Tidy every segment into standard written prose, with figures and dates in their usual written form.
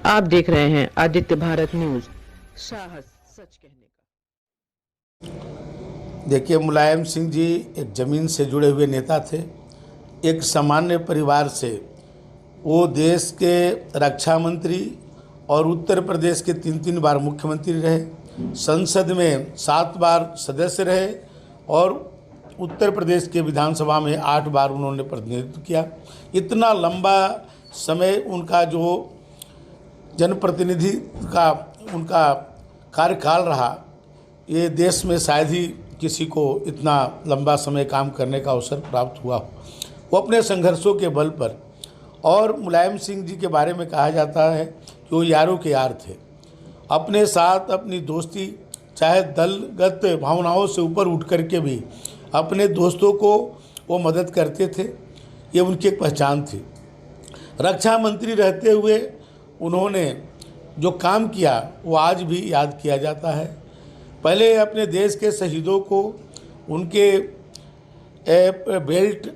आप देख रहे हैं आदित्य भारत न्यूज। साहस सच कहने का। देखिए, मुलायम सिंह जी एक ज़मीन से जुड़े हुए नेता थे। एक सामान्य परिवार से वो देश के रक्षा मंत्री और उत्तर प्रदेश के 3 बार मुख्यमंत्री रहे, संसद में 7 बार सदस्य रहे और उत्तर प्रदेश के विधानसभा में 8 बार उन्होंने प्रतिनिधित्व किया। इतना लंबा समय उनका जो जनप्रतिनिधि का उनका कार्यकाल रहा, ये देश में शायद ही किसी को इतना लंबा समय काम करने का अवसर प्राप्त हुआ हो। वो अपने संघर्षों के बल पर, और मुलायम सिंह जी के बारे में कहा जाता है कि वो यारों के यार थे। अपने साथ अपनी दोस्ती, चाहे दलगत भावनाओं से ऊपर उठ कर के भी अपने दोस्तों को वो मदद करते थे। ये उनकी एक पहचान थी। रक्षा मंत्री रहते हुए उन्होंने जो काम किया वो आज भी याद किया जाता है। पहले अपने देश के शहीदों को उनके बेल्ट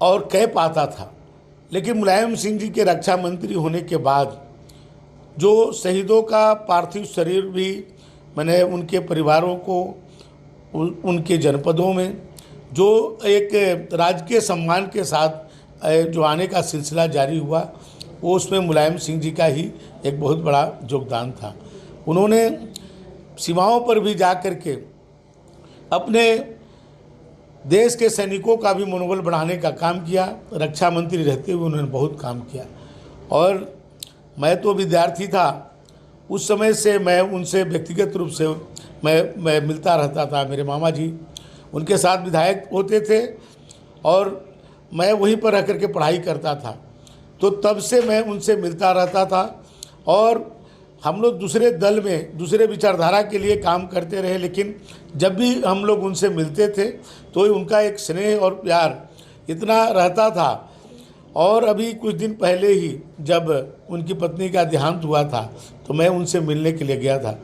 और कैप आता था, लेकिन मुलायम सिंह जी के रक्षा मंत्री होने के बाद जो शहीदों का पार्थिव शरीर भी मैंने उनके परिवारों को उनके जनपदों में जो एक राजकीय सम्मान के साथ जो आने का सिलसिला जारी हुआ, वो उसमें मुलायम सिंह जी का ही एक बहुत बड़ा योगदान था। उन्होंने सीमाओं पर भी जा कर के अपने देश के सैनिकों का भी मनोबल बढ़ाने का काम किया। रक्षा मंत्री रहते हुए उन्होंने बहुत काम किया। और मैं तो विद्यार्थी था उस समय से, मैं उनसे व्यक्तिगत रूप से मैं मिलता रहता था। मेरे मामा जी उनके साथ विधायक होते थे और मैं वहीं पर रह कर के पढ़ाई करता था, तो तब से मैं उनसे मिलता रहता था। और हम लोग दूसरे दल में दूसरे विचारधारा के लिए काम करते रहे, लेकिन जब भी हम लोग उनसे मिलते थे तो उनका एक स्नेह और प्यार इतना रहता था। और अभी कुछ दिन पहले ही जब उनकी पत्नी का देहांत हुआ था तो मैं उनसे मिलने के लिए गया था,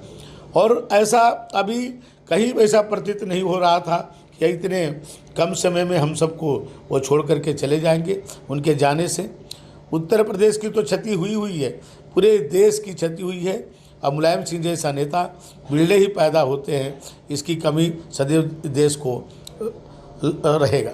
और ऐसा अभी कहीं ऐसा प्रतीत नहीं हो रहा था कि इतने कम समय में हम सबको वो छोड़ करके चले जाएंगे। उनके जाने से उत्तर प्रदेश की तो क्षति हुई है, पूरे देश की क्षति हुई है। अब मुलायम सिंह जैसा नेता बिरले ही पैदा होते हैं, इसकी कमी सदैव देश को रहेगा।